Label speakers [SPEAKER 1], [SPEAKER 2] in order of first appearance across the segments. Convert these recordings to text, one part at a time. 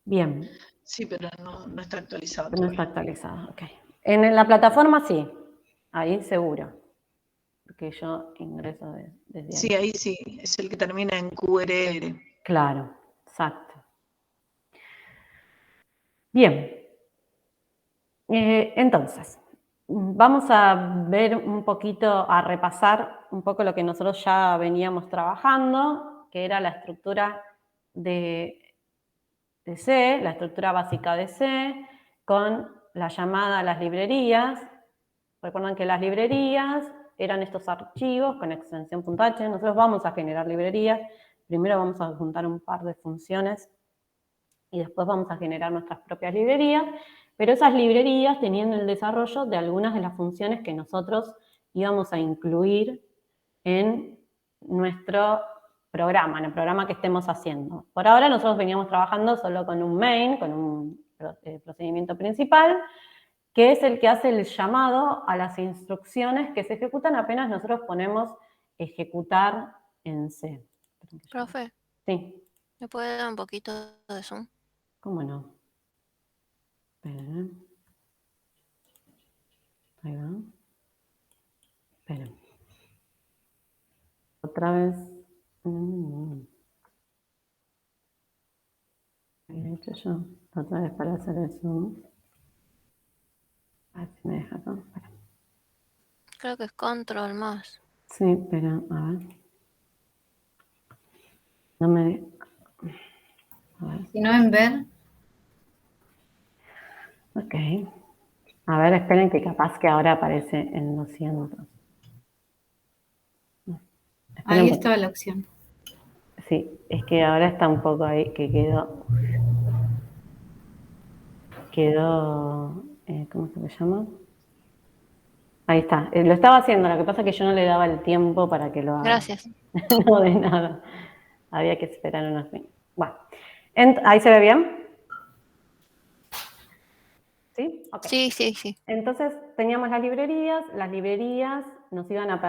[SPEAKER 1] Bien.
[SPEAKER 2] Sí, pero no está actualizado
[SPEAKER 1] No
[SPEAKER 2] todavía.
[SPEAKER 1] está actualizado, ok. En la plataforma sí, ahí seguro. Porque yo ingreso desde ahí.
[SPEAKER 2] Sí, ahí sí, es el que termina en QRR.
[SPEAKER 1] Claro, exacto. Bien. Entonces, vamos a ver un poquito, a repasar un poco lo que nosotros ya veníamos trabajando, que era la estructura de C, la estructura básica de C, con la llamada a las librerías. Recuerdan que las librerías eran estos archivos con extensión .h. Nosotros vamos a generar librerías. Primero vamos a juntar un par de funciones y después vamos a generar nuestras propias librerías, pero esas librerías tenían el desarrollo de algunas de las funciones que nosotros íbamos a incluir en nuestro programa, en el programa que estemos haciendo. Por ahora nosotros veníamos trabajando solo con un main, con un procedimiento principal, que es el que hace el llamado a las instrucciones que se ejecutan apenas nosotros ponemos ejecutar en C.
[SPEAKER 3] Profe,
[SPEAKER 1] Sí.
[SPEAKER 3] ¿me puede dar un poquito de zoom?
[SPEAKER 1] ¿Cómo no? Esperen. Ahí va. Esperen. Otra vez. Había hecho yo. Otra vez para hacer el zoom. A ver si me deja acá. Espera.
[SPEAKER 3] Creo que es control más.
[SPEAKER 1] Sí, pero a ver. No me. A ver.
[SPEAKER 4] Si no en ver.
[SPEAKER 1] Ok. A ver, esperen que capaz que ahora aparece en 200.
[SPEAKER 4] Ahí estaba la opción.
[SPEAKER 1] Sí, es que ahora está un poco ahí que quedó, ¿cómo se me llama? Ahí está, lo estaba haciendo, lo que pasa es que yo no le daba el tiempo para que lo haga.
[SPEAKER 3] Gracias.
[SPEAKER 1] No, de nada, había que esperar unos minutos. Bueno, ¿ahí se ve bien? ¿Sí? Okay.
[SPEAKER 3] Sí, sí, sí.
[SPEAKER 1] Entonces teníamos las librerías nos iban a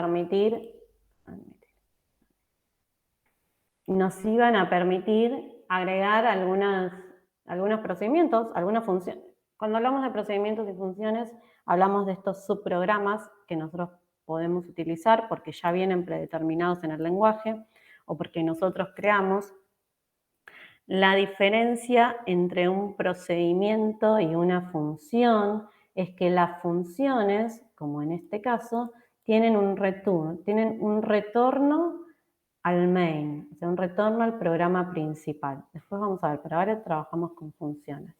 [SPEAKER 1] permitir agregar algunos procedimientos, algunas funciones. Cuando hablamos de procedimientos y funciones, hablamos de estos subprogramas que nosotros podemos utilizar porque ya vienen predeterminados en el lenguaje o porque nosotros creamos. La diferencia entre un procedimiento y una función es que las funciones, como en este caso, tienen un retorno al main, o sea, un retorno al programa principal. Después vamos a ver, pero ahora trabajamos con funciones.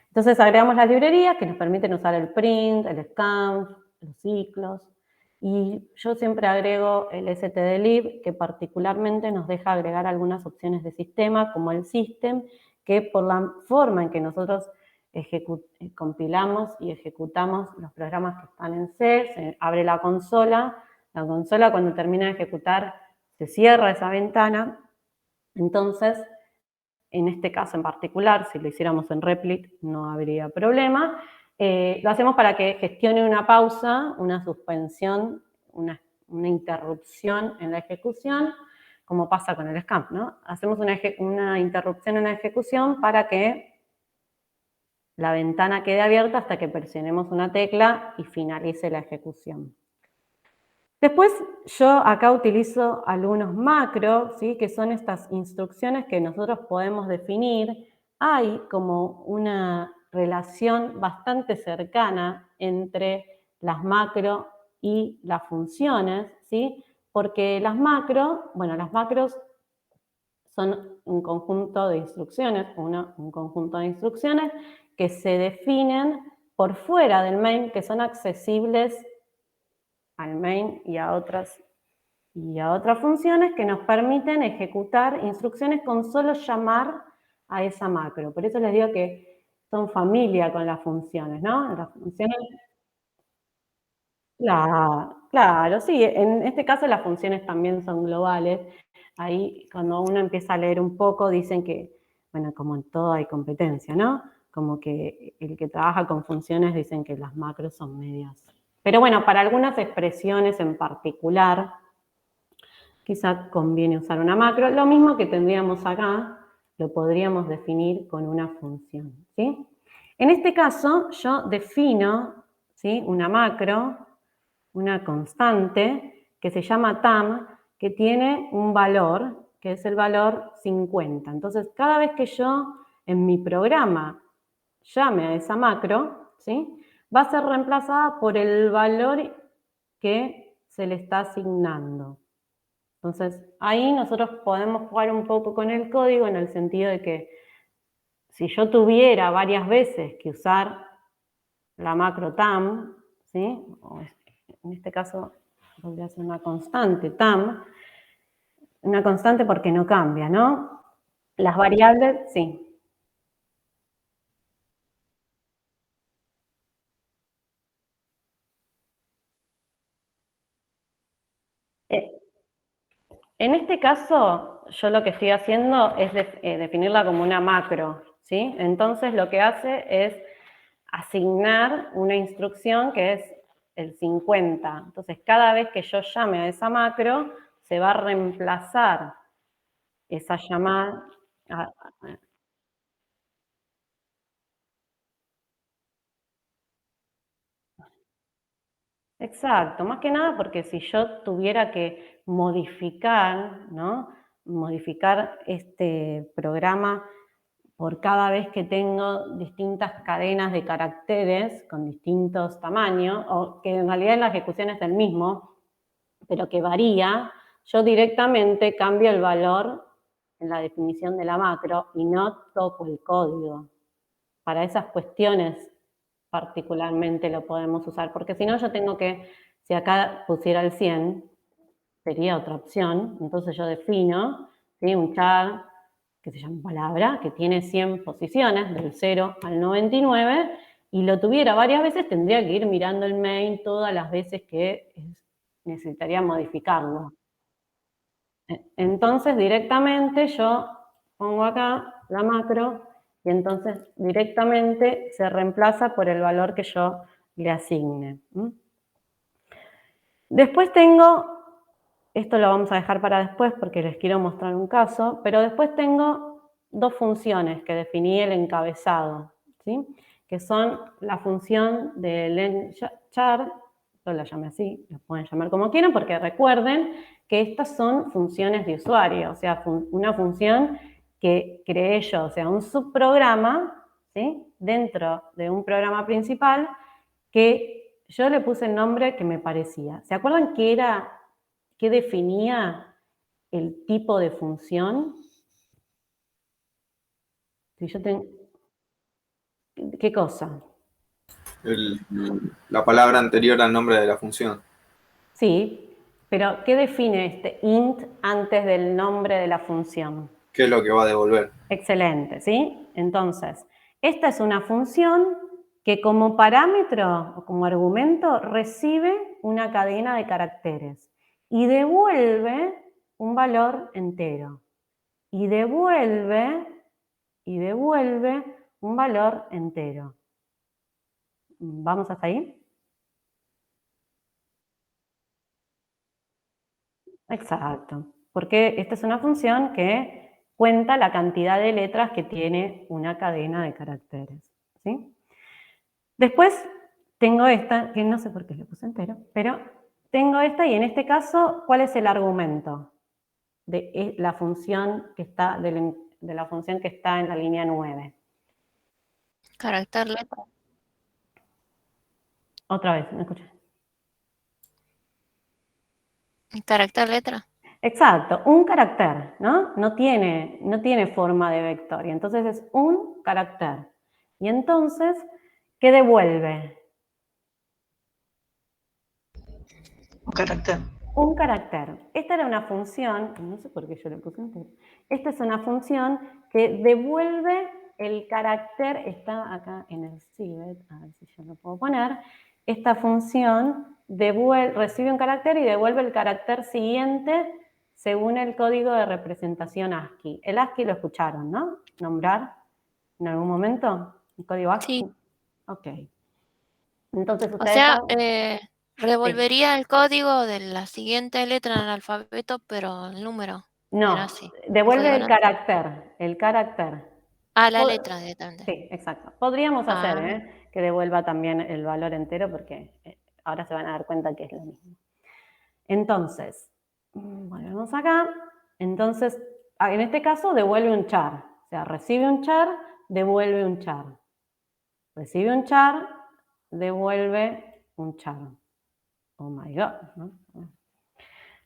[SPEAKER 1] Entonces agregamos las librerías que nos permiten usar el print, el scan, los ciclos, y yo siempre agrego el stdlib, que particularmente nos deja agregar algunas opciones de sistema, como el system, que por la forma en que nosotros compilamos y ejecutamos los programas que están en C, se abre la consola cuando termina de ejecutar se cierra esa ventana. Entonces, en este caso en particular, si lo hiciéramos en Replit no habría problema. Lo hacemos para que gestione una pausa, una suspensión, una interrupción en la ejecución, como pasa con el SCAMP, ¿no? Hacemos una interrupción en la ejecución para que la ventana quede abierta hasta que presionemos una tecla y finalice la ejecución. Después yo acá utilizo algunos macros, ¿sí? Que son estas instrucciones que nosotros podemos definir. Hay como una relación bastante cercana entre las macros y las funciones, ¿sí? Porque las macros son un conjunto de instrucciones, un conjunto de instrucciones que se definen por fuera del main, que son accesibles al main y a otras funciones que nos permiten ejecutar instrucciones con solo llamar a esa macro. Por eso les digo que son familia con las funciones, ¿no? Las funciones. Claro, sí. En este caso las funciones también son globales. Ahí cuando uno empieza a leer un poco dicen que, bueno, como en todo hay competencia, ¿no? Como que el que trabaja con funciones dicen que las macros son medias. Pero bueno, para algunas expresiones en particular, quizá conviene usar una macro. Lo mismo que tendríamos acá, lo podríamos definir con una función, ¿sí? En este caso, yo defino, ¿sí?, una macro, una constante, que se llama tam, que tiene un valor, que es el valor 50. Entonces, cada vez que yo en mi programa llame a esa macro, ¿sí?, va a ser reemplazada por el valor que se le está asignando. Entonces, ahí nosotros podemos jugar un poco con el código en el sentido de que si yo tuviera varias veces que usar la macro tam, ¿sí?, o en este caso podría ser una constante tam, una constante porque no cambia, ¿no? Las variables, sí. En este caso, yo lo que estoy haciendo es definirla como una macro, ¿sí? Entonces, lo que hace es asignar una instrucción que es el 50. Entonces, cada vez que yo llame a esa macro, se va a reemplazar esa llamada. Exacto, más que nada porque si yo tuviera que modificar, ¿no?, modificar este programa por cada vez que tengo distintas cadenas de caracteres con distintos tamaños, o que en realidad la ejecución es el mismo, pero que varía, yo directamente cambio el valor en la definición de la macro y no toco el código. Para esas cuestiones particularmente lo podemos usar, porque si no yo tengo que, si acá pusiera el 100, sería otra opción, entonces yo defino, ¿sí?, un char que se llama palabra, que tiene 100 posiciones, del 0 al 99, y lo tuviera varias veces, tendría que ir mirando el main todas las veces que necesitaría modificarlo. Entonces, directamente yo pongo acá la macro y entonces directamente se reemplaza por el valor que yo le asigne. Después tengo, esto lo vamos a dejar para después porque les quiero mostrar un caso, pero después tengo dos funciones que definí el encabezado, ¿sí?, que son la función de lenchar, yo la llamé así, la pueden llamar como quieran, porque recuerden que estas son funciones de usuario, o sea, una función que creé yo, o sea, un subprograma, ¿sí?, dentro de un programa principal que yo le puse el nombre que me parecía. ¿Se acuerdan qué definía el tipo de función? Si yo ¿Qué cosa?
[SPEAKER 5] El- la palabra anterior al nombre de la función.
[SPEAKER 1] Sí, pero ¿qué define este int antes del nombre de la función?
[SPEAKER 5] ¿Qué es lo que va a devolver?
[SPEAKER 1] Excelente, ¿sí? Entonces, esta es una función que como parámetro o como argumento recibe una cadena de caracteres y devuelve un valor entero. Y devuelve un valor entero. ¿Vamos hasta ahí? Exacto, porque esta es una función que cuenta la cantidad de letras que tiene una cadena de caracteres, ¿sí? Después tengo esta, que no sé por qué le puse entero, pero tengo esta y en este caso, ¿cuál es el argumento de la función que está, de la función que está en la línea 9?
[SPEAKER 3] Carácter letra.
[SPEAKER 1] Otra vez, ¿me escuchas?
[SPEAKER 3] Carácter letra.
[SPEAKER 1] Exacto, un carácter, ¿no? No tiene forma de vector, y entonces es un carácter. Y entonces, ¿qué devuelve?
[SPEAKER 2] Un carácter.
[SPEAKER 1] Un carácter. Esta era una función, no sé por qué yo le puse entero. Esta es una función que devuelve el carácter, está acá en el civet, a ver si yo lo puedo poner. Esta función recibe un carácter y devuelve el carácter siguiente según el código de representación ASCII. El ASCII lo escucharon, ¿no? Nombrar en algún momento, el código ASCII.
[SPEAKER 3] Sí.
[SPEAKER 1] Ok. Entonces
[SPEAKER 3] O
[SPEAKER 1] ustedes
[SPEAKER 3] sea,
[SPEAKER 1] saben.
[SPEAKER 3] revolvería el código de la siguiente letra en el alfabeto, pero el número.
[SPEAKER 1] No,
[SPEAKER 3] Era así.
[SPEAKER 1] devuelve el
[SPEAKER 3] Código
[SPEAKER 1] carácter, el carácter.
[SPEAKER 3] Ah, la
[SPEAKER 1] Pod-
[SPEAKER 3] letra directamente.
[SPEAKER 1] Sí, exacto. Podríamos hacer
[SPEAKER 3] Ah.
[SPEAKER 1] que devuelva también el valor entero porque ahora se van a dar cuenta que es lo mismo. Entonces, volvemos acá. Entonces, en este caso devuelve un char. O sea, recibe un char, devuelve un char. Recibe un char, devuelve un char. Oh my God, ¿no?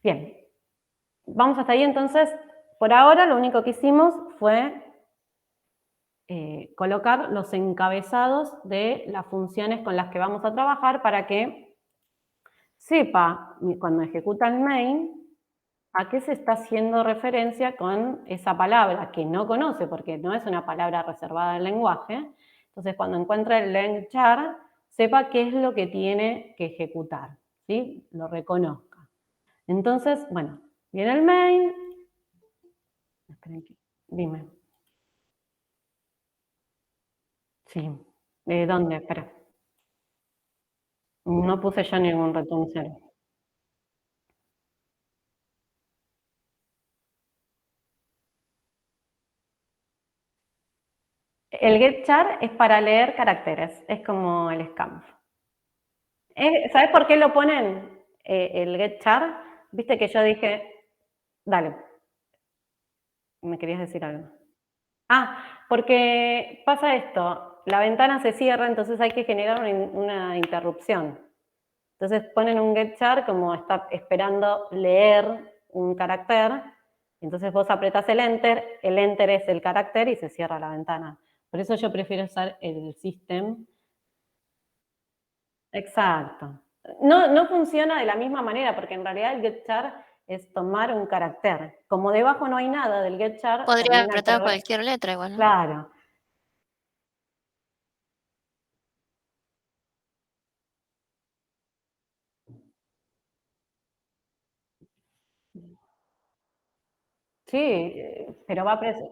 [SPEAKER 1] Bien. Vamos hasta ahí entonces. Por ahora lo único que hicimos fue colocar los encabezados de las funciones con las que vamos a trabajar para que sepa, cuando ejecuta el main, a qué se está haciendo referencia con esa palabra que no conoce, porque no es una palabra reservada del lenguaje. Entonces, cuando encuentra el lengchar, sepa qué es lo que tiene que ejecutar, ¿sí? Lo reconozca. Entonces, bueno, viene el main. Dime. Sí. ¿Dónde? Espera. No puse yo ningún return 0. El getchar es para leer caracteres, es como el scanf. ¿Sabes por qué lo ponen el getchar? Viste que yo dije, dale, me querías decir algo. Ah, porque pasa esto, la ventana se cierra, entonces hay que generar una interrupción. Entonces ponen un getchar como está esperando leer un carácter, entonces vos apretás el enter es el carácter y se cierra la ventana. Por eso yo prefiero usar el system. Exacto. No funciona de la misma manera, porque en realidad el getchar es tomar un carácter. Como debajo no hay nada del getchar,
[SPEAKER 3] Podría
[SPEAKER 1] termina el
[SPEAKER 3] apretar
[SPEAKER 1] programa.
[SPEAKER 3] cualquier letra igual, ¿no?
[SPEAKER 1] Claro. Sí, pero va a sí.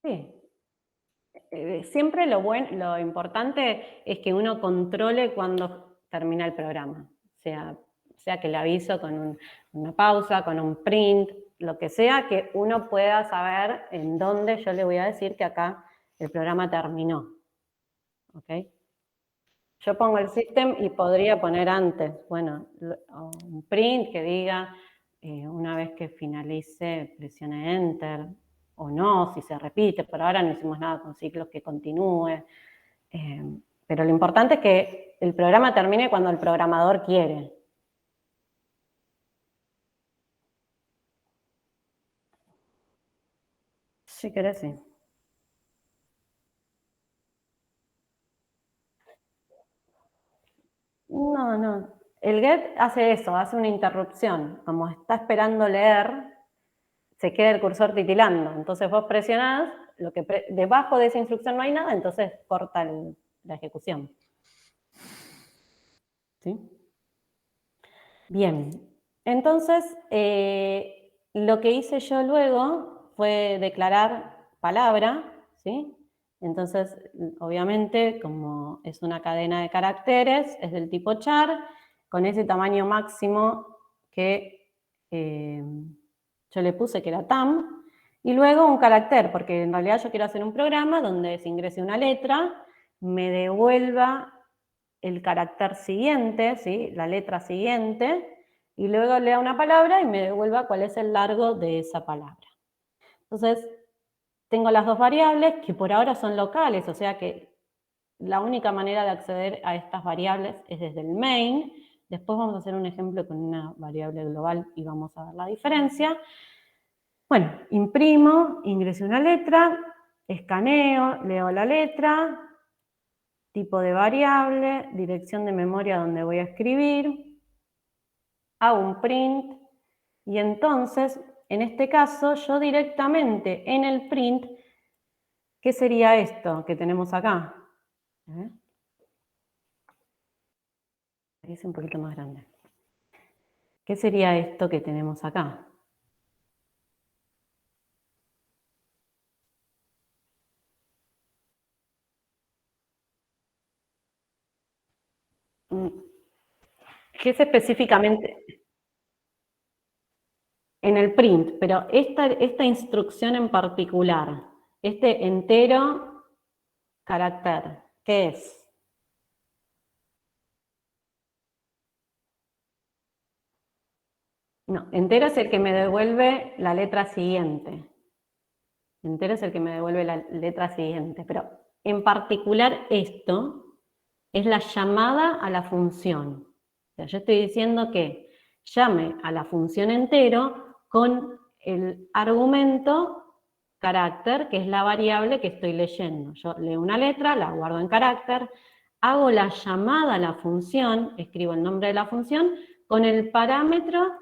[SPEAKER 1] Sí. Siempre lo importante es que uno controle cuando termina el programa. Sea que le aviso con una pausa, con un print, lo que sea, que uno pueda saber en dónde yo le voy a decir que acá el programa terminó. ¿Ok? Yo pongo el system y podría poner antes, bueno, un print que diga una vez que finalice presione enter o no, si se repite. Por ahora no hicimos nada con ciclos que continúe. Pero lo importante es que el programa termine cuando el programador quiere. Si querés, sí. No. El get hace eso, hace una interrupción. Como está esperando leer, se queda el cursor titilando. Entonces vos presionás, debajo de esa instrucción no hay nada, entonces corta la ejecución. ¿Sí? Bien. Entonces, lo que hice yo luego fue declarar palabra, ¿sí? Entonces, obviamente, como es una cadena de caracteres, es del tipo char, con ese tamaño máximo que yo le puse, que era tam, y luego un carácter, porque en realidad yo quiero hacer un programa donde se ingrese una letra, me devuelva el carácter siguiente, ¿sí? La letra siguiente, y luego lea una palabra y me devuelva cuál es el largo de esa palabra. Entonces, tengo las dos variables que por ahora son locales, o sea que la única manera de acceder a estas variables es desde el main. Después vamos a hacer un ejemplo con una variable global y vamos a ver la diferencia. Bueno, imprimo, ingreso una letra, escaneo, leo la letra, tipo de variable, dirección de memoria donde voy a escribir, hago un print y entonces, en este caso, yo directamente en el print, ¿qué sería esto que tenemos acá? Es un poquito más grande. ¿Qué sería esto que tenemos acá? ¿Qué es específicamente? En el print, pero esta instrucción en particular, este entero carácter, ¿qué es? No, entero es el que me devuelve la letra siguiente. Entero es el que me devuelve la letra siguiente, pero en particular esto es la llamada a la función. O sea, yo estoy diciendo que llame a la función entero con el argumento carácter, que es la variable que estoy leyendo. Yo leo una letra, la guardo en carácter, hago la llamada a la función, escribo el nombre de la función, con el parámetro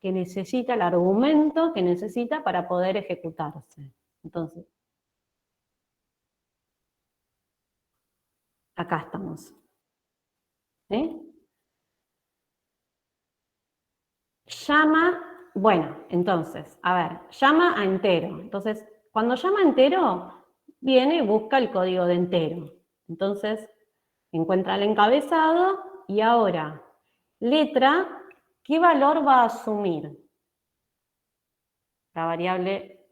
[SPEAKER 1] que necesita, el argumento que necesita para poder ejecutarse. Entonces, acá estamos. ¿Sí? Llama, bueno, entonces, a ver, llama a entero. Entonces, cuando llama a entero, viene y busca el código de entero. Entonces, encuentra el encabezado y ahora, letra, ¿qué valor va a asumir? La variable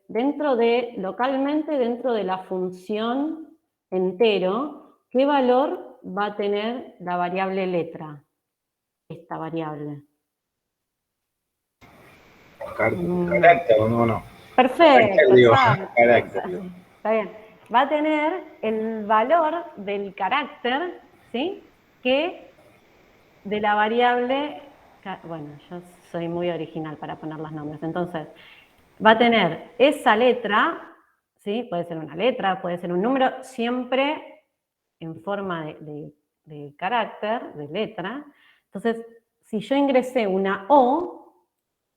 [SPEAKER 1] localmente dentro de la función entero, ¿qué valor va a tener la variable letra? Esta variable.
[SPEAKER 6] Carácter, no.
[SPEAKER 1] Perfecto,
[SPEAKER 6] Digo,
[SPEAKER 1] exacto.
[SPEAKER 6] carácter.
[SPEAKER 1] Está bien. Va a tener el valor del carácter, ¿sí? Que de la variable, bueno, yo soy muy original para poner los nombres, entonces, va a tener esa letra, ¿sí? Puede ser una letra, puede ser un número, siempre en forma de carácter, de letra. Entonces, si yo ingresé una O,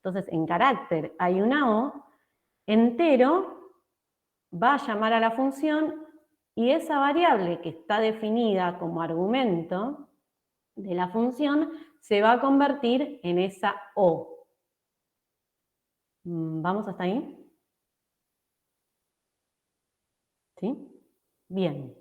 [SPEAKER 1] entonces en carácter hay una O, entero va a llamar a la función y esa variable que está definida como argumento de la función se va a convertir en esa O. ¿Vamos hasta ahí? ¿Sí? Bien.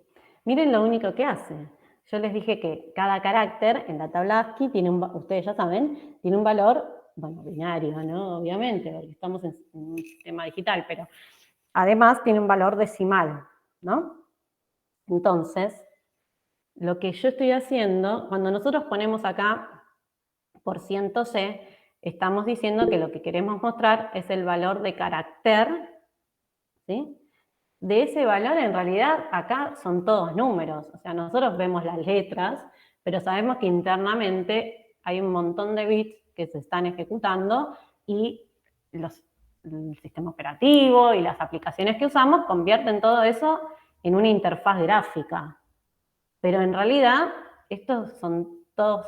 [SPEAKER 1] Miren lo único que hace. Yo les dije que cada carácter en la tabla ASCII tiene ustedes ya saben, tiene un valor, bueno, binario, ¿no? Obviamente, porque estamos en un sistema digital, pero además tiene un valor decimal, ¿no? Entonces, lo que yo estoy haciendo, cuando nosotros ponemos acá %C, estamos diciendo que lo que queremos mostrar es el valor de carácter, ¿sí? De ese valor, en realidad, acá son todos números. O sea, nosotros vemos las letras, pero sabemos que internamente hay un montón de bits que se están ejecutando y el sistema operativo y las aplicaciones que usamos convierten todo eso en una interfaz gráfica. Pero en realidad, estos son todos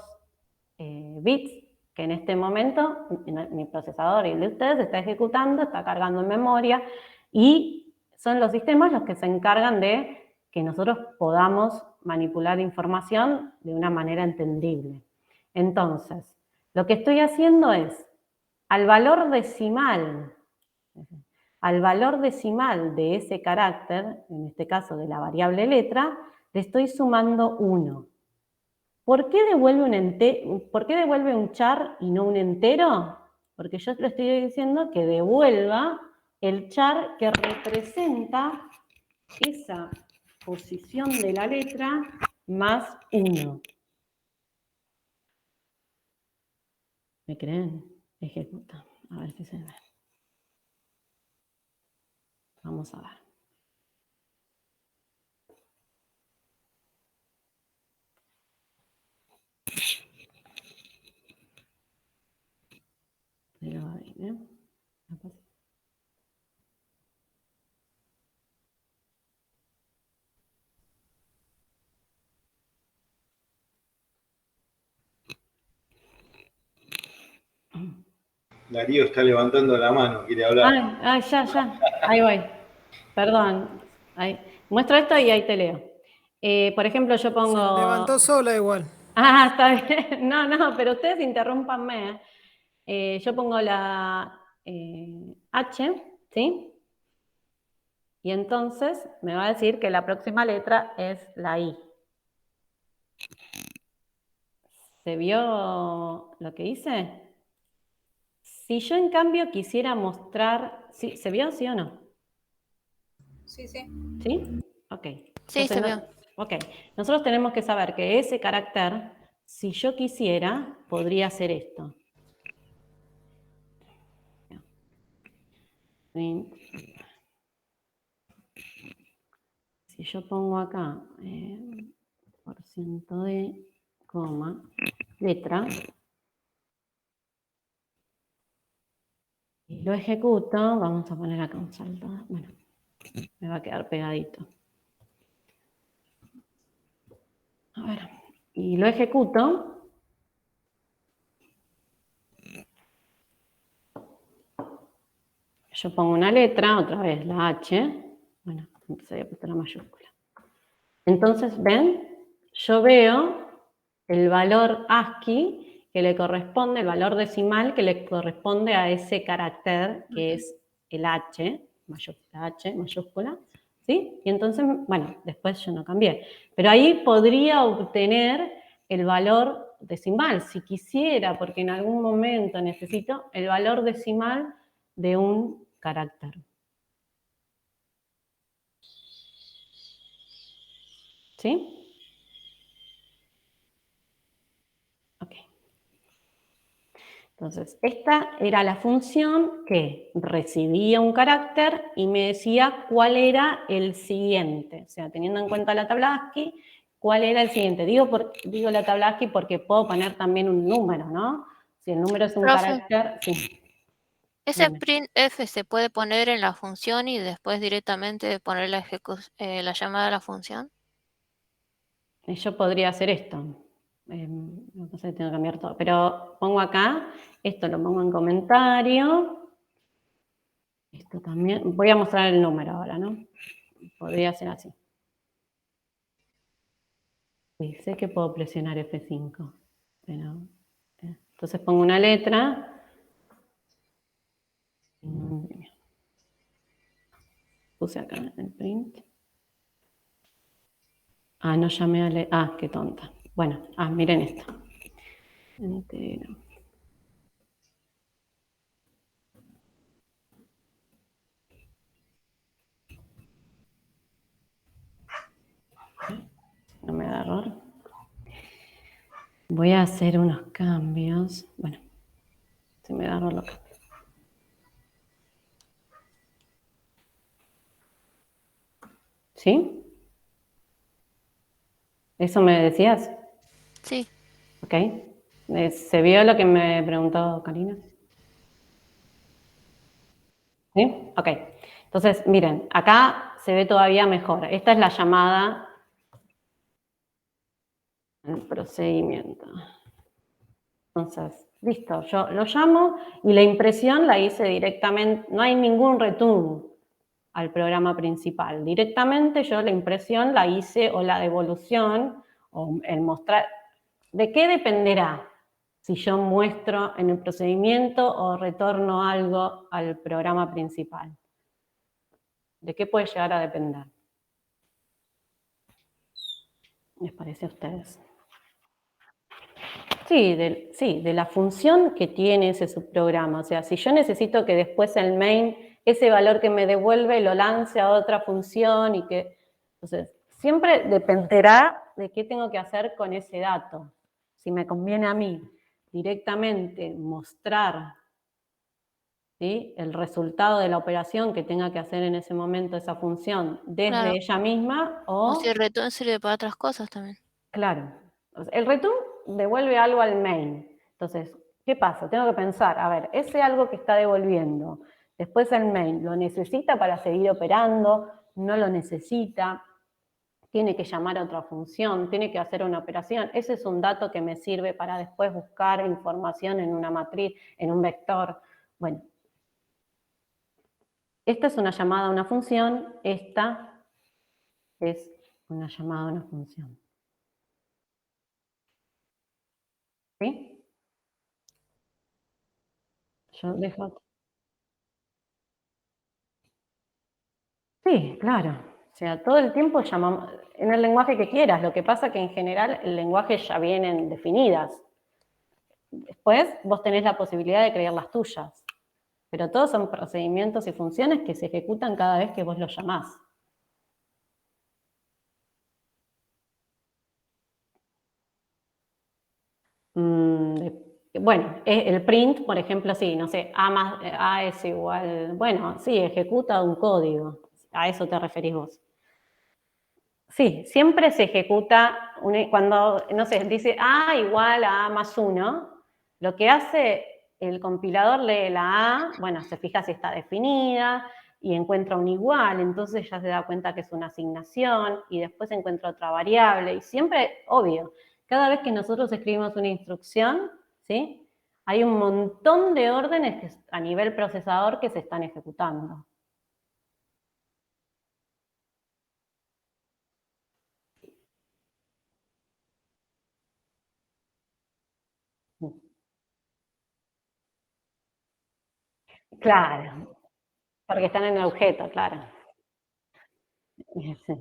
[SPEAKER 1] bits que en este momento mi procesador y el de ustedes está ejecutando, está cargando en memoria y son los sistemas los que se encargan de que nosotros podamos manipular información de una manera entendible. Entonces, lo que estoy haciendo es, al valor decimal de ese carácter, en este caso de la variable letra, le estoy sumando 1. ¿Por qué devuelve un char y no un entero? Porque yo le estoy diciendo que devuelva el char que representa esa posición de la letra más 1. ¿Me creen? Ejecuta. A ver si se ve. Vamos a ver. Pero va bien, ¿eh?
[SPEAKER 6] Darío está levantando la mano, quiere hablar.
[SPEAKER 1] Ya. Ahí voy. Perdón. Ahí. Muestro esto y ahí te leo. Por ejemplo, yo pongo...
[SPEAKER 7] Se levantó sola igual.
[SPEAKER 1] Está bien. No, pero ustedes interrúmpanme. yo pongo la H, ¿sí? Y entonces me va a decir que la próxima letra es la I. ¿Se vio lo que hice? Si yo en cambio quisiera mostrar... ¿Sí? ¿Se vio, sí o no?
[SPEAKER 4] Sí, sí.
[SPEAKER 1] ¿Sí? Ok.
[SPEAKER 3] Sí,
[SPEAKER 1] Entonces,
[SPEAKER 3] se vio.
[SPEAKER 1] ok. Nosotros tenemos que saber que ese carácter, si yo quisiera, podría ser esto. Si yo pongo acá por ciento de coma, letra, y lo ejecuto, vamos a poner acá un salto, bueno, me va a quedar pegadito. A ver, y lo ejecuto. Yo pongo una letra, otra vez la H, bueno, entonces voy a poner la mayúscula. Entonces, ¿ven? Yo veo el valor ASCII que le corresponde, el valor decimal que le corresponde a ese carácter que es el H mayúscula, ¿sí? Y entonces, bueno, después yo no cambié. Pero ahí podría obtener el valor decimal, si quisiera, porque en algún momento necesito el valor decimal de un carácter. ¿Sí? Ok. Entonces, esta era la función que recibía un carácter y me decía cuál era el siguiente. O sea, teniendo en cuenta la tabla ASCII, cuál era el siguiente. Digo la tabla ASCII porque puedo poner también un número, ¿no? Si el número es un
[SPEAKER 3] Profe,
[SPEAKER 1] carácter, sí.
[SPEAKER 3] ese
[SPEAKER 1] Dime.
[SPEAKER 3] printf se puede poner en la función y después directamente poner la llamada a la función.
[SPEAKER 1] Yo podría hacer esto. No sé, tengo que cambiar todo. Pero pongo acá, esto lo pongo en comentario. Esto también. Voy a mostrar el número ahora, ¿no? Podría ser así. Sí, sé que puedo presionar F5, pero... Entonces pongo una letra. Puse acá el print. Ah, no llamé a leer. Ah, qué tonta. Bueno, miren esto. Entero. No me da error. Voy a hacer unos cambios. Bueno, si me da error lo cambio. ¿Sí? ¿Eso me decías?
[SPEAKER 3] Sí.
[SPEAKER 1] Ok. ¿Se vio lo que me preguntó Karina? ¿Sí? Ok. Entonces, miren, acá se ve todavía mejor. Esta es la llamada al procedimiento. Entonces, listo, yo lo llamo y la impresión la hice directamente, no hay ningún return al programa principal. Directamente yo la impresión la hice o la devolución o el mostrar. ¿De qué dependerá si yo muestro en el procedimiento o retorno algo al programa principal? ¿De qué puede llegar a depender? ¿Les parece a ustedes? Sí, de la función que tiene ese subprograma. O sea, si yo necesito que después el main, ese valor que me devuelve, lo lance a otra función y que... Entonces, siempre dependerá de qué tengo que hacer con ese dato. Si me conviene a mí directamente mostrar, ¿sí?, el resultado de la operación que tenga que hacer en ese momento esa función desde
[SPEAKER 3] Claro.
[SPEAKER 1] ella misma
[SPEAKER 3] O si el return sirve para otras cosas también.
[SPEAKER 1] Claro. El return devuelve algo al main. Entonces, ¿qué pasa? Tengo que pensar, a ver, ese algo que está devolviendo, después el main, ¿lo necesita para seguir operando? ¿No lo necesita? ¿Tiene que llamar a otra función? ¿Tiene que hacer una operación? Ese es un dato que me sirve para después buscar información en una matriz, en un vector. Bueno, esta es una llamada a una función, esta es una llamada a una función. ¿Sí? Yo dejo... Sí, claro. O sea, todo el tiempo llamamos, en el lenguaje que quieras. Lo que pasa que en general el lenguaje ya vienen definidas. Después vos tenés la posibilidad de crear las tuyas. Pero todos son procedimientos y funciones que se ejecutan cada vez que vos los llamás. Bueno, el print, por ejemplo, sí, no sé, A es igual, bueno, sí, ejecuta un código, a eso te referís vos. Sí, siempre se ejecuta, cuando, no sé, dice A igual a A más 1, lo que hace el compilador lee la A, bueno, se fija si está definida y encuentra un igual, entonces ya se da cuenta que es una asignación y después encuentra otra variable y siempre, obvio, cada vez que nosotros escribimos una instrucción, ¿sí? Hay un montón de órdenes a nivel procesador que se están ejecutando. Claro, porque están en el objeto, claro. Sí.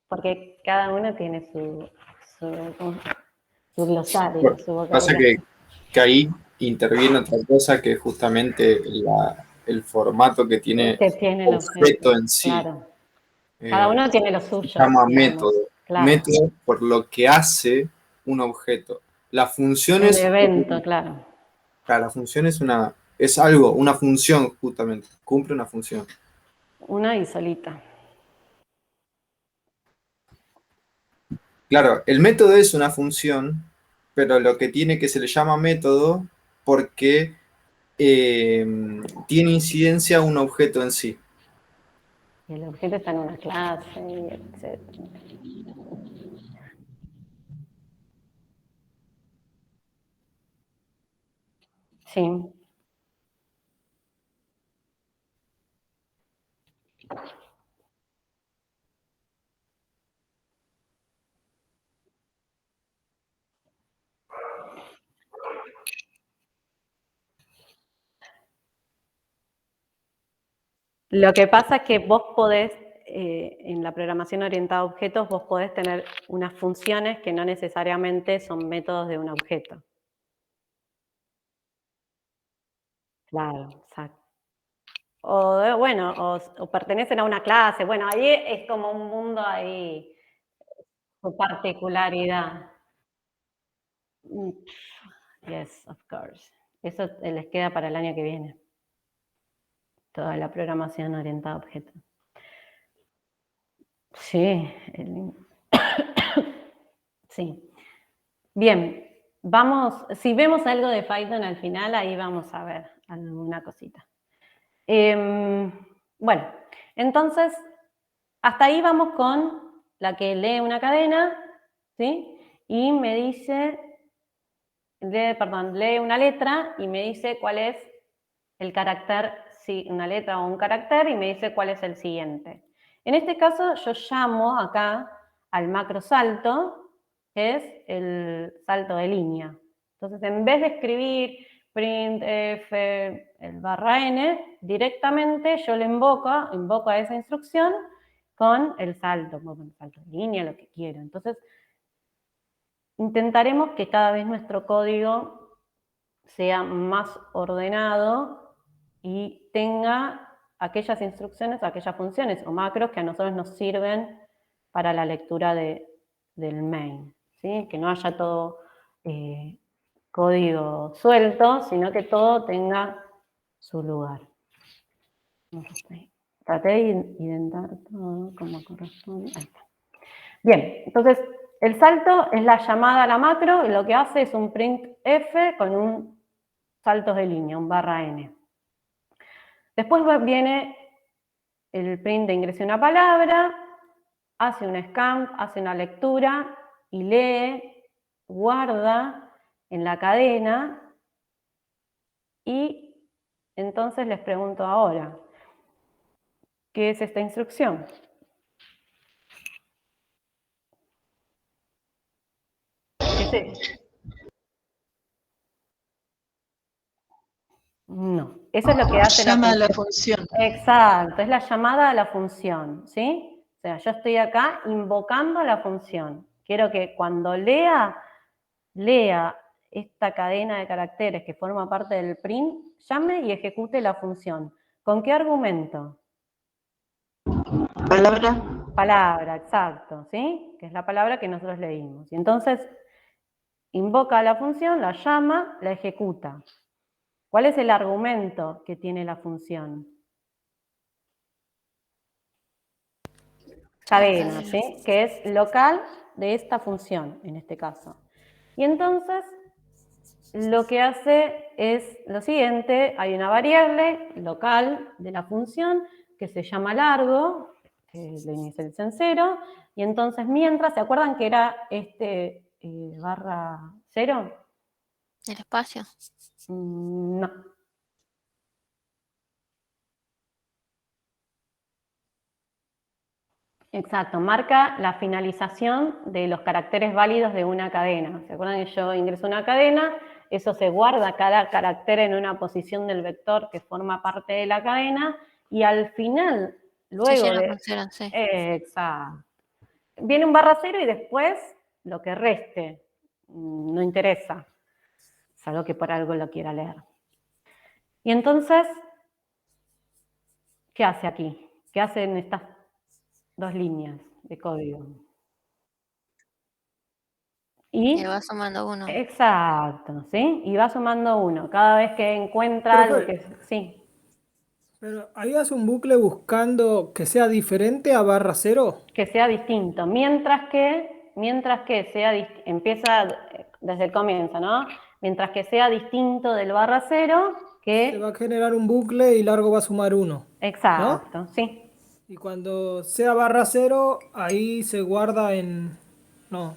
[SPEAKER 1] Porque cada uno tiene su glosario,
[SPEAKER 5] Bueno,
[SPEAKER 1] su
[SPEAKER 5] pasa
[SPEAKER 1] vocabulario.
[SPEAKER 5] que ahí interviene otra cosa que es justamente el formato que tiene
[SPEAKER 1] Que tiene el
[SPEAKER 5] objeto
[SPEAKER 1] objeto,
[SPEAKER 5] en sí.
[SPEAKER 1] claro. Cada uno tiene lo
[SPEAKER 5] Se
[SPEAKER 1] suyo,
[SPEAKER 5] llama
[SPEAKER 1] digamos.
[SPEAKER 5] método.
[SPEAKER 1] Claro.
[SPEAKER 5] Método por lo que hace un objeto. La función
[SPEAKER 1] Un
[SPEAKER 5] es...
[SPEAKER 1] evento, claro.
[SPEAKER 5] Claro, la función es algo, una función justamente, cumple una función.
[SPEAKER 1] Una y solita.
[SPEAKER 5] Claro, el método es una función, pero lo que tiene que se le llama método porque tiene incidencia a un objeto en sí.
[SPEAKER 1] Y el objeto está en una clase, etc. Sí. Lo que pasa es que vos podés, en la programación orientada a objetos, vos podés tener unas funciones que no necesariamente son métodos de un objeto. Claro, exacto. O bueno, o pertenecen a una clase. Bueno, ahí es como un mundo ahí, su particularidad. Mm, Yes, of course. Eso les queda para el año que viene. Toda la programación orientada a objetos. Sí, sí. Bien, vamos, si vemos algo de Python al final, ahí vamos a ver alguna cosita. Bueno, entonces, hasta ahí vamos con la que lee una cadena, ¿sí? Y me dice, lee una letra y me dice cuál es el carácter, sí, una letra o un carácter, y me dice cuál es el siguiente. En este caso, yo llamo acá al macro salto, que es el salto de línea. Entonces, en vez de escribir printf, el /n, directamente yo le invoco a esa instrucción con el salto de línea, lo que quiero. Entonces, intentaremos que cada vez nuestro código sea más ordenado y tenga aquellas instrucciones, aquellas funciones o macros que a nosotros nos sirven para la lectura del main, ¿sí? Que no haya todo código suelto, sino que todo tenga su lugar. Traté de indentar todo como corresponde. Ahí está. Bien, entonces el salto es la llamada a la macro y lo que hace es un printf con un saltos de línea, un /n. Después viene el print de ingreso de una palabra, hace un scan, hace una lectura y lee, guarda en la cadena y entonces les pregunto ahora, ¿qué es esta instrucción? ¿Qué es esto? No, eso es lo que hace
[SPEAKER 2] Llama a
[SPEAKER 1] la
[SPEAKER 2] la
[SPEAKER 1] función.
[SPEAKER 2] función.
[SPEAKER 1] Exacto, es la llamada a la función, ¿sí? O sea, yo estoy acá invocando a la función. Quiero que cuando lea esta cadena de caracteres que forma parte del print, llame y ejecute la función. ¿Con qué argumento?
[SPEAKER 2] Palabra.
[SPEAKER 1] Palabra, exacto, ¿sí? Que es la palabra que nosotros leímos. Y entonces invoca a la función, la llama, la ejecuta. ¿Cuál es el argumento que tiene la función? Cadena, ¿sí? Que es local de esta función, en este caso. Y entonces, lo que hace es lo siguiente, hay una variable local de la función que se llama largo, que le inicializa en 0, y entonces mientras, ¿se acuerdan que era barra 0?
[SPEAKER 3] El espacio.
[SPEAKER 1] No. Exacto, marca la finalización de los caracteres válidos de una cadena. ¿Se acuerdan que yo ingreso una cadena? Eso se guarda cada carácter en una posición del vector que forma parte de la cadena y al final, luego
[SPEAKER 3] llena
[SPEAKER 1] de...
[SPEAKER 3] con cero, sí.
[SPEAKER 1] Exacto. Viene un barra cero y después lo que reste. No interesa, salvo que por algo lo quiera leer. Y entonces, ¿qué hace aquí? ¿Qué hacen estas dos líneas de código?
[SPEAKER 3] Y va sumando 1.
[SPEAKER 1] Exacto, ¿sí? Y va sumando 1. Cada vez que encuentra algo que... Sí.
[SPEAKER 7] Pero ahí hace un bucle buscando que sea diferente a barra 0.
[SPEAKER 1] Que sea distinto. Mientras que sea empieza desde el comienzo, ¿no? Mientras que sea distinto del barra 0, que...
[SPEAKER 7] Se va a generar un bucle y largo va a sumar 1.
[SPEAKER 1] Exacto,
[SPEAKER 7] ¿no?
[SPEAKER 1] sí.
[SPEAKER 7] Y cuando sea barra 0, ahí se guarda en... No.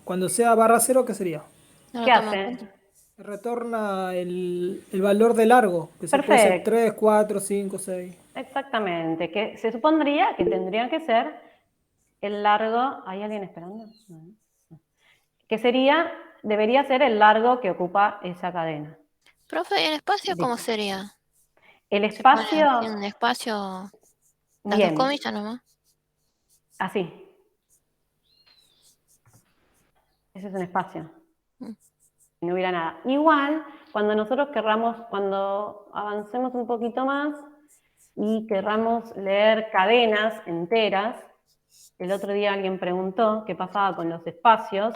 [SPEAKER 7] Cuando sea barra 0, ¿qué sería?
[SPEAKER 3] No
[SPEAKER 1] ¿Qué
[SPEAKER 3] lo toma en
[SPEAKER 1] hace?
[SPEAKER 3] cuenta.
[SPEAKER 7] Retorna el valor de largo, que se puede ser
[SPEAKER 1] Perfecto.
[SPEAKER 7] 3, 4, 5, 6.
[SPEAKER 1] Exactamente, que se supondría que tendría que ser el largo... ¿Hay alguien esperando? No. Que debería ser el largo que ocupa esa cadena.
[SPEAKER 3] Profe, ¿y el espacio cómo
[SPEAKER 1] Listo.
[SPEAKER 3] sería?
[SPEAKER 1] El
[SPEAKER 3] ¿Se pone
[SPEAKER 1] espacio...
[SPEAKER 3] así un espacio, las
[SPEAKER 1] Bien,
[SPEAKER 3] dos comillas nomás?
[SPEAKER 1] así. Ese es un espacio. No hubiera nada. Igual, cuando nosotros cuando avancemos un poquito más y querramos leer cadenas enteras, el otro día alguien preguntó qué pasaba con los espacios.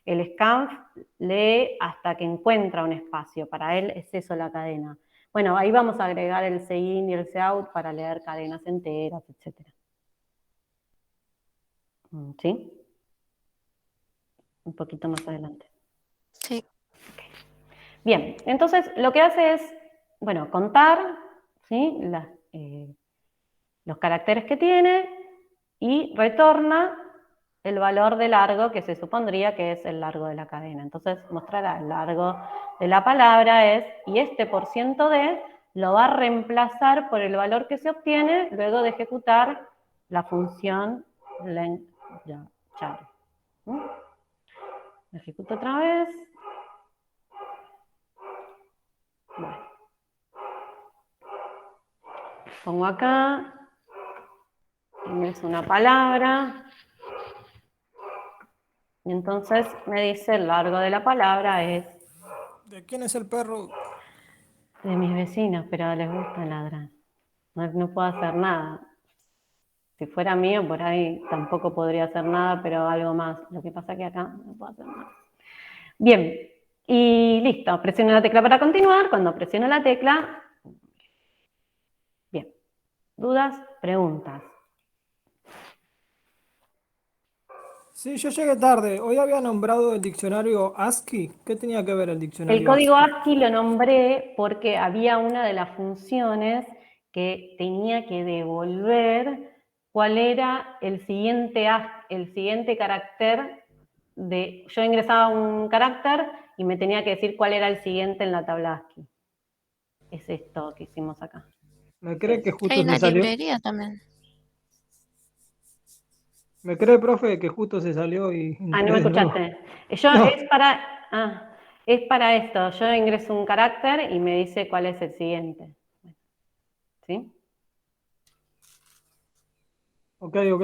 [SPEAKER 1] El scanf lee hasta que encuentra un espacio. Para él es eso la cadena. Bueno, ahí vamos a agregar el CIN y el COUT para leer cadenas enteras, etc. ¿Sí? Un poquito más adelante.
[SPEAKER 3] Sí.
[SPEAKER 1] Bien, entonces lo que hace es, bueno, contar, ¿sí? Los caracteres que tiene y retorna el valor de largo que se supondría que es el largo de la cadena. Entonces mostrará el largo de la palabra y este %d lo va a reemplazar por el valor que se obtiene luego de ejecutar la función char. Lo ejecuto otra vez. Bueno. Pongo acá, ingreso una palabra, y entonces me dice el largo de la palabra es...
[SPEAKER 7] ¿De quién es el perro?
[SPEAKER 1] De mis vecinos, pero les gusta ladrar. No puedo hacer nada. Si fuera mío, por ahí tampoco podría hacer nada, pero algo más. Lo que pasa es que acá no puedo hacer nada. Bien, y listo. Presiono la tecla para continuar. Cuando presiono la tecla... Bien. ¿Dudas? Preguntas.
[SPEAKER 7] Sí, yo llegué tarde. Hoy había nombrado el diccionario ASCII. ¿Qué tenía que ver el diccionario
[SPEAKER 1] El código
[SPEAKER 7] ASCII?
[SPEAKER 1] ASCII lo nombré porque había una de las funciones que tenía que devolver cuál era el siguiente carácter yo ingresaba un carácter y me tenía que decir cuál era el siguiente en la tabla ASCII. Es esto que hicimos acá.
[SPEAKER 7] ¿Me cree que justo
[SPEAKER 3] Hay una
[SPEAKER 7] se salió?
[SPEAKER 3] librería también.
[SPEAKER 7] ¿Me cree, profe, que justo se salió y
[SPEAKER 1] Ah,
[SPEAKER 7] entré
[SPEAKER 1] no me
[SPEAKER 7] de nuevo?
[SPEAKER 1] escuchaste. Yo
[SPEAKER 7] No.
[SPEAKER 1] es para... Es para esto, yo ingreso un carácter y me dice cuál es el siguiente. ¿Sí?
[SPEAKER 7] Ok, ok.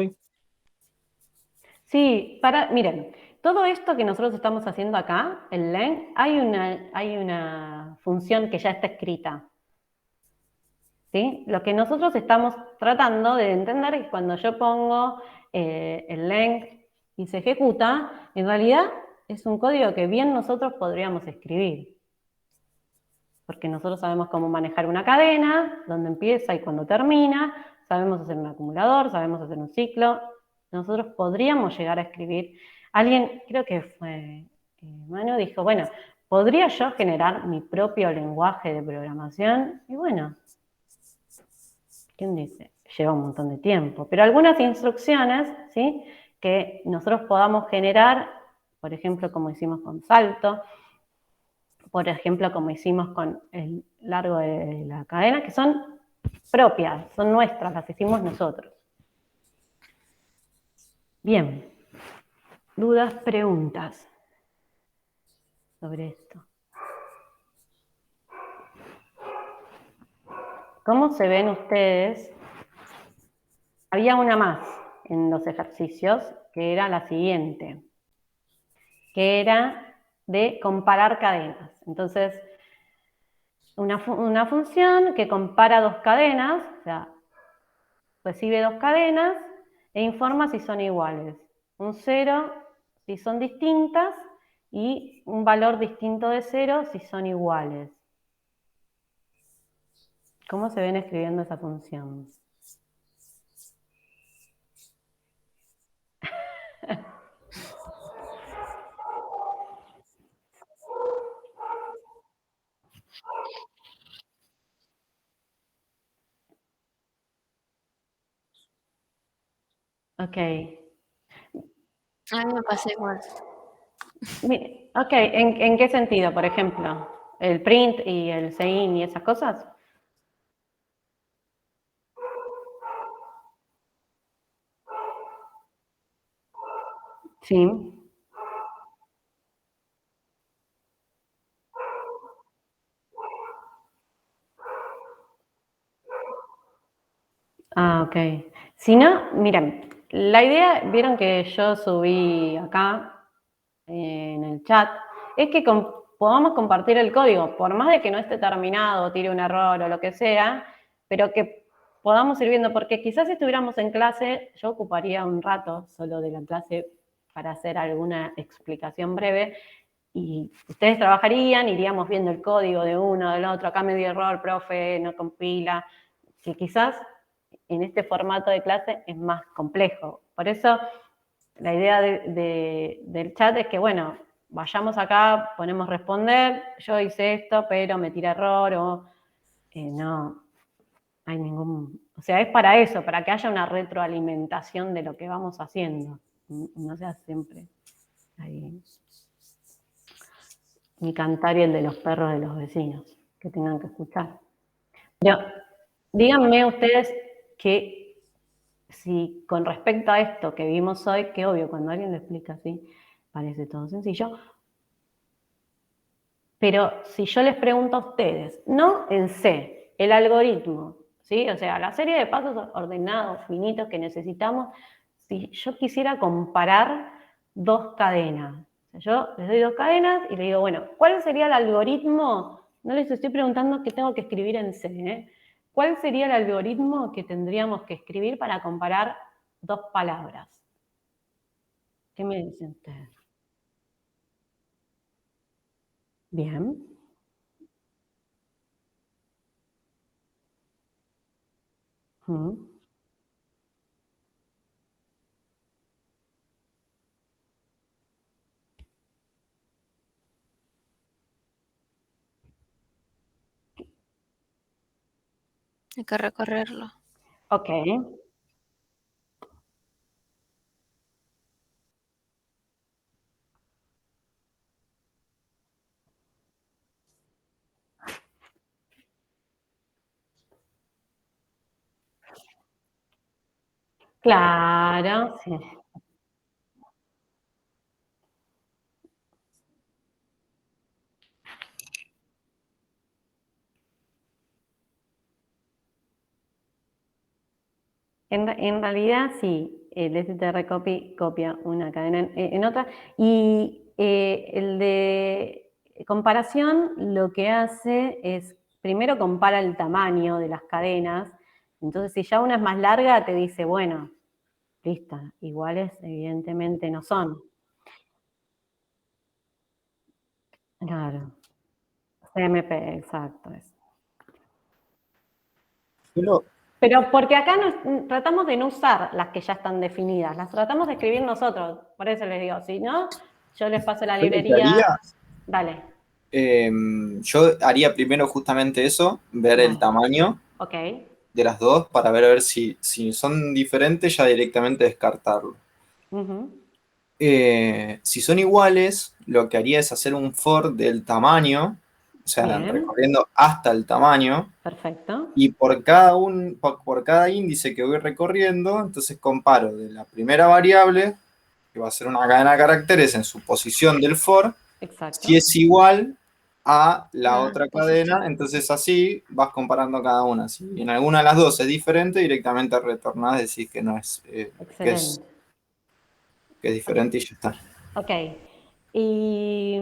[SPEAKER 1] Sí, miren, todo esto que nosotros estamos haciendo acá, el len, hay una función que ya está escrita. ¿Sí? Lo que nosotros estamos tratando de entender es que cuando yo pongo el len y se ejecuta, en realidad es un código que bien nosotros podríamos escribir. Porque nosotros sabemos cómo manejar una cadena, dónde empieza y cuándo termina, sabemos hacer un acumulador, sabemos hacer un ciclo. Nosotros podríamos llegar a escribir. Alguien, creo que fue Manu, dijo, bueno, ¿podría yo generar mi propio lenguaje de programación? Y bueno, ¿quién dice? Lleva un montón de tiempo. Pero algunas instrucciones, ¿sí? Que nosotros podamos generar, por ejemplo, como hicimos con salto, por ejemplo, como hicimos con el largo de la cadena, que son propias, son nuestras, las hicimos nosotros. Bien. ¿Dudas, preguntas sobre esto? ¿Cómo se ven ustedes? Había una más en los ejercicios, que era la siguiente, que era de comparar cadenas. Entonces, una función que compara dos cadenas, o sea, recibe dos cadenas e informa si son iguales. Un 0 si son distintas y un valor distinto de 0 si son iguales. ¿Cómo se ven escribiendo esa función? Ok.
[SPEAKER 3] A mí me pasa igual.
[SPEAKER 1] Ok, ¿en qué sentido, por ejemplo? ¿El print y el sein y esas cosas? Sí. Ah, ok. Si no, miren, la idea, vieron que yo subí acá en el chat, es que podamos compartir el código, por más de que no esté terminado, tire un error o lo que sea, pero que podamos ir viendo, porque quizás si estuviéramos en clase, yo ocuparía un rato solo de la clase para hacer alguna explicación breve, y ustedes trabajarían, iríamos viendo el código de uno, del otro, acá me dio error, profe, no compila, que quizás en este formato de clase es más complejo. Por eso la idea del chat es que, bueno, vayamos acá, ponemos responder, yo hice esto, pero me tira error o no hay ningún... O sea, es para eso, para que haya una retroalimentación de lo que vamos haciendo. No sea siempre ahí mi cantar y el de los perros de los vecinos, que tengan que escuchar. Pero díganme ustedes que si con respecto a esto que vimos hoy, que obvio, cuando alguien lo explica así, parece todo sencillo, pero si yo les pregunto a ustedes, no en C, el algoritmo, ¿sí? O sea, la serie de pasos ordenados, finitos que necesitamos, si yo quisiera comparar dos cadenas. O sea, yo les doy dos cadenas y le digo, bueno, ¿cuál sería el algoritmo? No les estoy preguntando qué tengo que escribir en C, ¿eh? ¿Cuál sería el algoritmo que tendríamos que escribir para comparar dos palabras? ¿Qué me dicen ustedes? Bien. Mm.
[SPEAKER 3] Hay que recorrerlo.
[SPEAKER 1] Ok. Claro, sí. En realidad sí, el str copia una cadena en otra. Y el de comparación lo que hace es, primero compara el tamaño de las cadenas. Entonces, si ya una es más larga, te dice, bueno, listo, iguales evidentemente no son. Claro. CMP, exacto. Pero porque acá tratamos de no usar las que ya están definidas, las tratamos de escribir nosotros. Por eso les digo, si no, yo les paso la
[SPEAKER 5] Yo lo que
[SPEAKER 1] librería.
[SPEAKER 5] haría,
[SPEAKER 1] Dale.
[SPEAKER 5] yo haría primero justamente eso, ver el
[SPEAKER 1] Dale.
[SPEAKER 5] tamaño
[SPEAKER 1] Ok.
[SPEAKER 5] de las dos para ver si son diferentes, ya directamente descartarlo.
[SPEAKER 1] Ujú.
[SPEAKER 5] Si son iguales, lo que haría es hacer un for del tamaño, o sea,
[SPEAKER 1] Bien.
[SPEAKER 5] recorriendo hasta el tamaño,
[SPEAKER 1] Perfecto.
[SPEAKER 5] y por cada índice que voy recorriendo, entonces comparo de la primera variable, que va a ser una cadena de caracteres en su posición del for,
[SPEAKER 1] Exacto.
[SPEAKER 5] si es igual a la
[SPEAKER 1] Ah,
[SPEAKER 5] otra
[SPEAKER 1] posición.
[SPEAKER 5] cadena, entonces así vas comparando cada una. Si en alguna de las dos es diferente, directamente retornás, decís que no es,
[SPEAKER 1] Excelente.
[SPEAKER 5] que es diferente y ya está.
[SPEAKER 1] Ok. Y,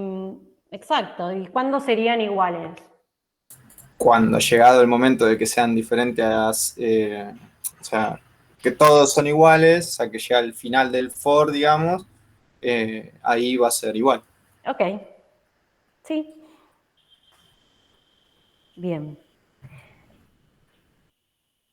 [SPEAKER 1] exacto. ¿Y cuándo serían iguales?
[SPEAKER 5] Cuando llegado el momento de que sean diferentes, o sea, que todos son iguales, o sea, que llega al final del for, digamos, ahí va a ser igual.
[SPEAKER 1] Ok. Sí. Bien.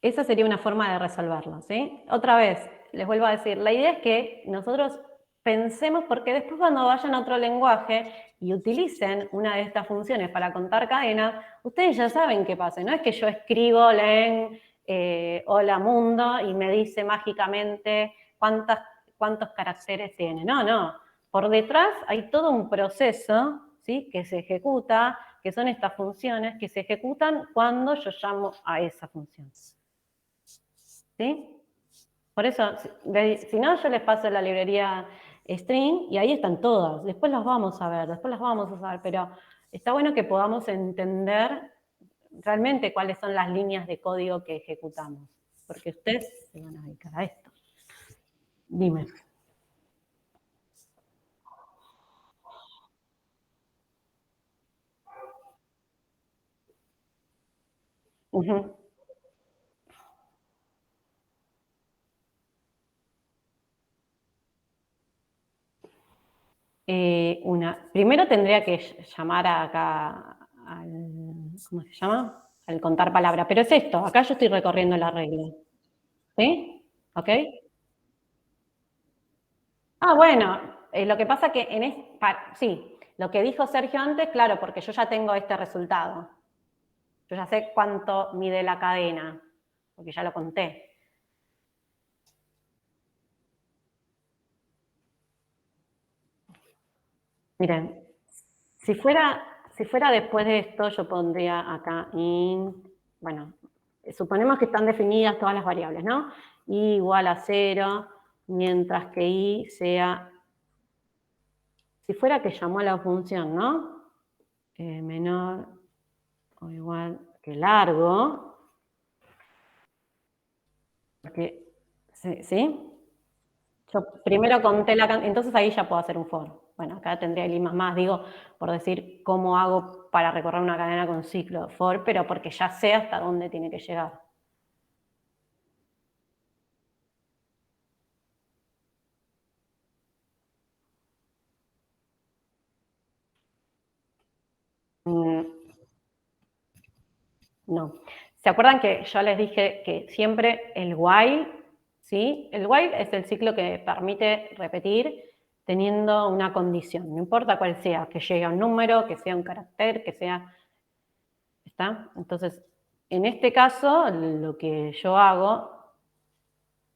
[SPEAKER 1] Esa sería una forma de resolverlo, ¿sí? Otra vez, les vuelvo a decir, la idea es que nosotros pensemos, porque después cuando vayan a otro lenguaje y utilicen una de estas funciones para contar cadenas, ustedes ya saben qué pasa. No es que yo escribo len hola mundo y me dice mágicamente cuántos caracteres tiene. No, no. Por detrás hay todo un proceso, ¿sí?, que se ejecuta, que son estas funciones que se ejecutan cuando yo llamo a esa función. ¿Sí? Por eso, si no, yo les paso la librería string y ahí están todas. Después las vamos a ver, después las vamos a saber, pero está bueno que podamos entender realmente cuáles son las líneas de código que ejecutamos, porque ustedes se van a dedicar a esto. Dime. Uh-huh. Primero tendría que llamar acá al, ¿cómo se llama? Al contar palabra, pero es esto, acá yo estoy recorriendo la regla. ¿Sí? ¿Ok? Ah, bueno, lo que pasa que sí, lo que dijo Sergio antes, claro, porque yo ya tengo este resultado. Yo ya sé cuánto mide la cadena, porque ya lo conté. Miren, si fuera después de esto, yo pondría acá int, bueno, suponemos que están definidas todas las variables, ¿no? I igual a 0, mientras que i sea, si fuera que llamó a la función, ¿no? Menor o igual que largo, porque, ¿sí? Yo primero conté la cantidad, entonces ahí ya puedo hacer un for. Bueno, acá tendría el i más, digo, por decir cómo hago para recorrer una cadena con ciclo for, pero porque ya sé hasta dónde tiene que llegar. No. ¿Se acuerdan que yo les dije que siempre el while, ¿sí? El while es el ciclo que permite repetir teniendo una condición, no importa cuál sea, que llegue a un número, que sea un carácter, que sea... ¿Está? Entonces, en este caso, lo que yo hago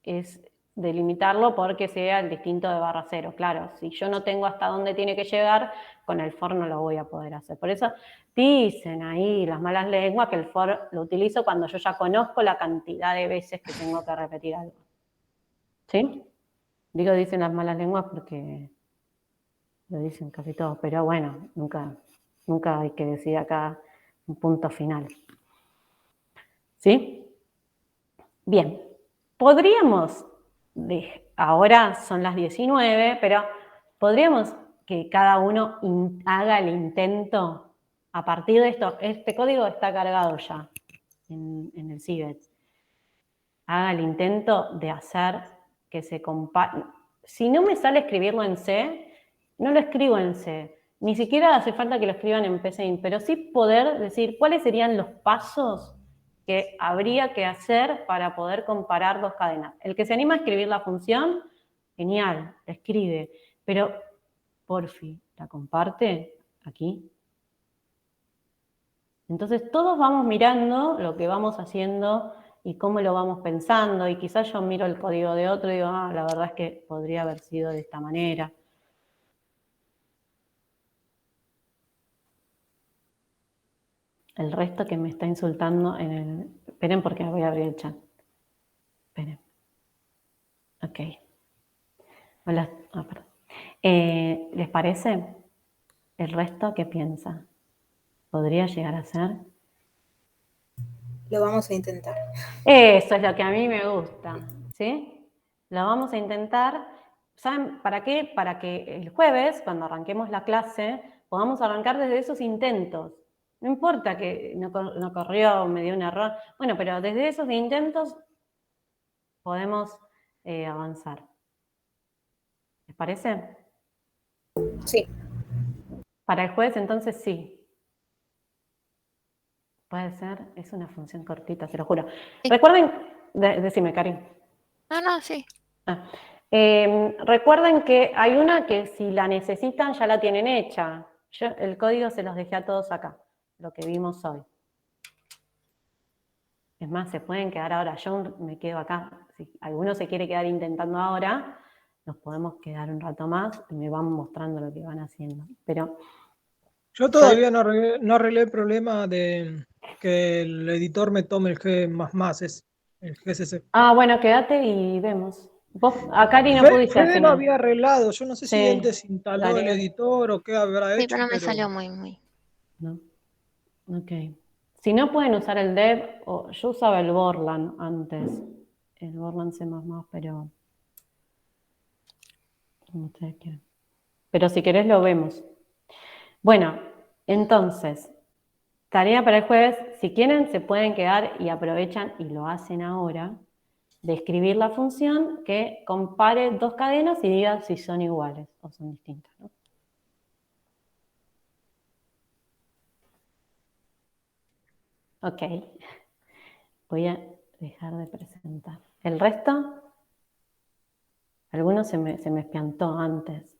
[SPEAKER 1] es delimitarlo porque sea el distinto de barra cero. Claro, si yo no tengo hasta dónde tiene que llegar, con el for no lo voy a poder hacer. Por eso dicen ahí las malas lenguas que el for lo utilizo cuando yo ya conozco la cantidad de veces que tengo que repetir algo. ¿Sí? Digo dicen las malas lenguas porque lo dicen casi todos, pero bueno, nunca hay que decir acá un punto final. ¿Sí? Bien. podríamos, ahora son las 19, pero podríamos que cada uno haga el intento a partir de esto. Este código está cargado ya en el CIBET. Haga el intento de hacer que se compare. Si no me sale escribirlo en C, no lo escribo en C. Ni siquiera hace falta que lo escriban en PCInt, pero sí poder decir cuáles serían los pasos que habría que hacer para poder comparar dos cadenas. El que se anima a escribir la función, genial, la escribe. Pero, porfi, la comparte aquí. Entonces todos vamos mirando lo que vamos haciendo y cómo lo vamos pensando, y quizás yo miro el código de otro y digo, la verdad es que podría haber sido de esta manera. El resto que me está insultando en el... Esperen porque voy a abrir el chat. Esperen. Ok. Hola. Perdón. ¿Les parece? ¿El resto qué piensa? ¿Podría llegar a ser?
[SPEAKER 4] Lo vamos a intentar.
[SPEAKER 1] Eso es lo que a mí me gusta, ¿sí? Lo vamos a intentar. ¿Saben para qué? Para que el jueves, cuando arranquemos la clase, podamos arrancar desde esos intentos. No importa que no corrió, me dio un error. Bueno, pero desde esos intentos podemos avanzar. ¿Les parece?
[SPEAKER 4] Sí.
[SPEAKER 1] Para el jueves, entonces, sí. Puede ser, es una función cortita, se lo juro.
[SPEAKER 3] Sí.
[SPEAKER 1] Recuerden, decime, Karin.
[SPEAKER 3] No, sí.
[SPEAKER 1] Recuerden que hay una que si la necesitan ya la tienen hecha. Yo el código se los dejé a todos acá, lo que vimos hoy. Es más, se pueden quedar ahora. Yo me quedo acá. Si alguno se quiere quedar intentando ahora, nos podemos quedar un rato más y me van mostrando lo que van haciendo. Pero
[SPEAKER 7] Yo todavía no arreglé el problema de que el editor me tome el G++, es el GCC.
[SPEAKER 1] bueno, quédate y vemos. Vos, a Cari no pudiste al
[SPEAKER 7] Fede lo
[SPEAKER 1] final.
[SPEAKER 7] había arreglado, yo no sé si él
[SPEAKER 1] Sí,
[SPEAKER 7] desinstaló el
[SPEAKER 1] Darío.
[SPEAKER 7] editor o qué habrá
[SPEAKER 3] Sí,
[SPEAKER 7] hecho,
[SPEAKER 3] pero me
[SPEAKER 7] pero
[SPEAKER 3] salió muy.
[SPEAKER 1] ¿No? Ok. Si no pueden usar el dev, yo usaba el Borland antes. El Borland C++, pero como ustedes quieran. Pero si querés lo vemos. Bueno, entonces, tarea para el jueves. Si quieren, se pueden quedar y aprovechan y lo hacen ahora, de escribir la función que compare dos cadenas y diga si son iguales o son distintas, ¿no? Ok. Voy a dejar de presentar. ¿El resto? Algunos se me espiantó antes.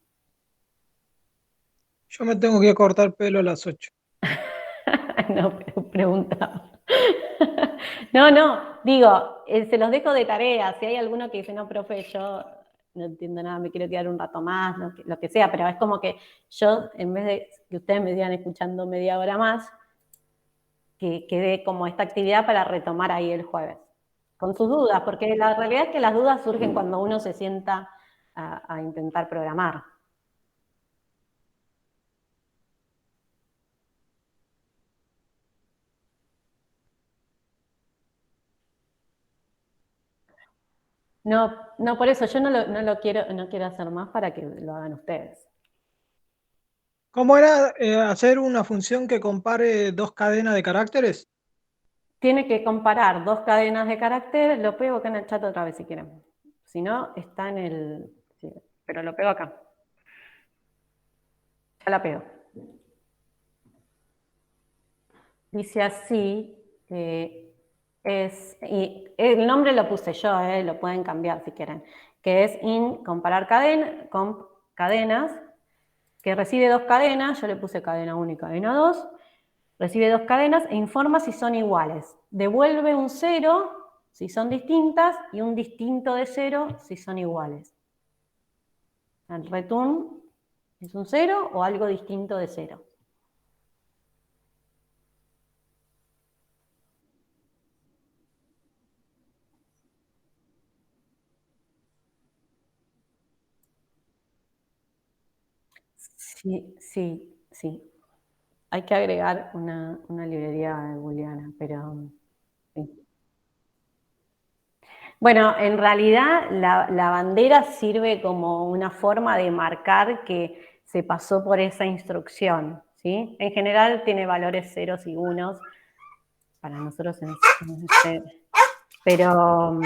[SPEAKER 7] yo me tengo que cortar pelo a las 8.
[SPEAKER 1] No, preguntaba. No, digo, se los dejo de tarea. Si hay alguno que dice, no, profe, yo no entiendo nada, me quiero quedar un rato más, lo que sea, pero es como que yo, en vez de que ustedes me sigan escuchando media hora más, que quede como esta actividad para retomar ahí el jueves. Con sus dudas, porque la realidad es que las dudas surgen cuando uno se sienta a intentar programar. No, por eso yo no quiero hacer más para que lo hagan ustedes.
[SPEAKER 7] ¿Cómo era hacer una función que compare dos cadenas de caracteres?
[SPEAKER 1] Tiene que comparar dos cadenas de caracteres. Lo pego acá en el chat otra vez si quieren. Si no, está en el... Sí, pero lo pego acá. Ya la pego. Dice así, y el nombre lo puse yo, lo pueden cambiar si quieren, que es comparar cadenas, que recibe dos cadenas, yo le puse cadena 1 y cadena 2, recibe dos cadenas e informa si son iguales. Devuelve un 0 si son distintas y un distinto de 0 si son iguales. El return es un 0 o algo distinto de 0. Sí. Hay que agregar una librería booleana, pero sí. Bueno, en realidad la bandera sirve como una forma de marcar que se pasó por esa instrucción, ¿sí? En general tiene valores ceros y unos, para nosotros pero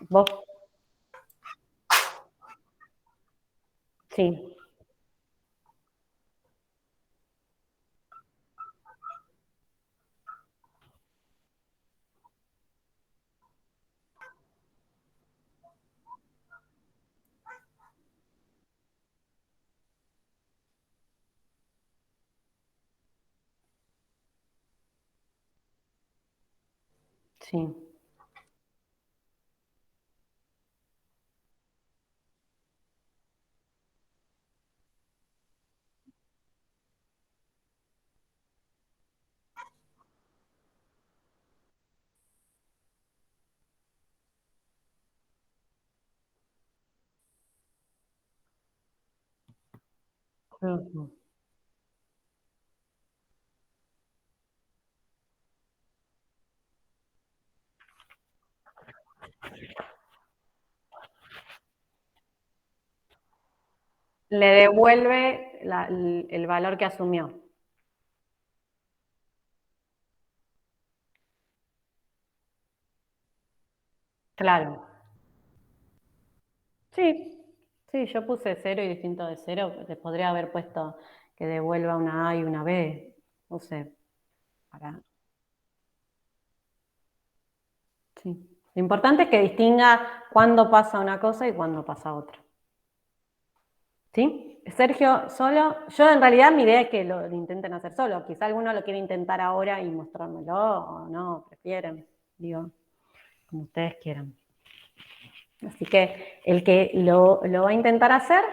[SPEAKER 1] vos, sí, sí. Ujú. Le devuelve el valor que asumió. Claro. Sí, sí, yo puse 0 y distinto de 0, te podría haber puesto que devuelva una A y una B, puse para... Sí. Lo importante es que distinga cuándo pasa una cosa y cuándo pasa otra. ¿Sí? Sergio, solo, yo en realidad mi idea es que lo intenten hacer solo, quizá alguno lo quiere intentar ahora y mostrármelo, o no, prefieren, digo, como ustedes quieran. Así que el que lo va a intentar hacer,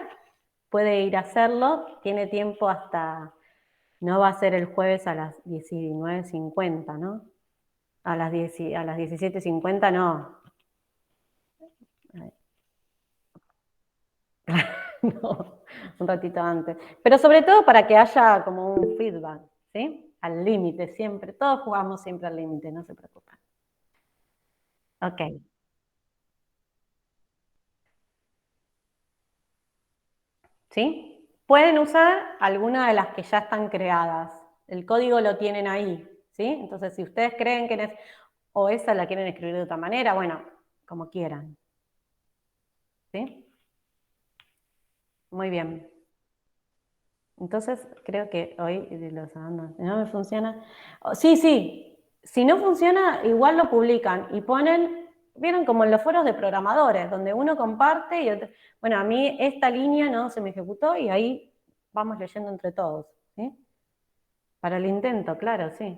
[SPEAKER 1] puede ir a hacerlo, tiene tiempo hasta, no va a ser el jueves a las 19:50, ¿no? A las 17:50 no. No, un ratito antes. Pero sobre todo para que haya como un feedback, ¿sí? Al límite siempre, todos jugamos siempre al límite, no se preocupen. Ok. ¿Sí? Pueden usar alguna de las que ya están creadas. El código lo tienen ahí, ¿sí? Entonces, si ustedes creen que o esa la quieren escribir de otra manera, bueno, como quieran. ¿Sí? Muy bien. Entonces, creo que hoy de los alumnos, ¿no me funciona? Sí, sí. Si no funciona, igual lo publican y ponen, vieron como en los foros de programadores, donde uno comparte y otro, bueno, a mí esta línea no se me ejecutó y ahí vamos leyendo entre todos, ¿sí? Para el intento, claro, sí.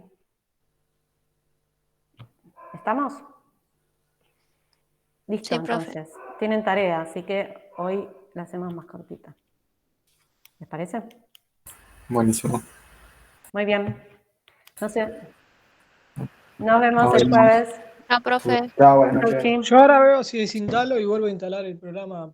[SPEAKER 1] ¿Estamos? Listo,
[SPEAKER 3] Sí, profe.
[SPEAKER 1] entonces. Tienen tarea, así que hoy la hacemos más cortita. ¿Les parece?
[SPEAKER 5] Buenísimo.
[SPEAKER 1] Muy bien. No sé. Nos vemos
[SPEAKER 5] Nos
[SPEAKER 1] el
[SPEAKER 5] vemos.
[SPEAKER 1] jueves.
[SPEAKER 3] Chao, profe.
[SPEAKER 5] Chao, buenas
[SPEAKER 1] Chau,
[SPEAKER 5] noches.
[SPEAKER 1] chi.
[SPEAKER 7] Yo ahora veo si desinstalo y vuelvo a instalar el programa.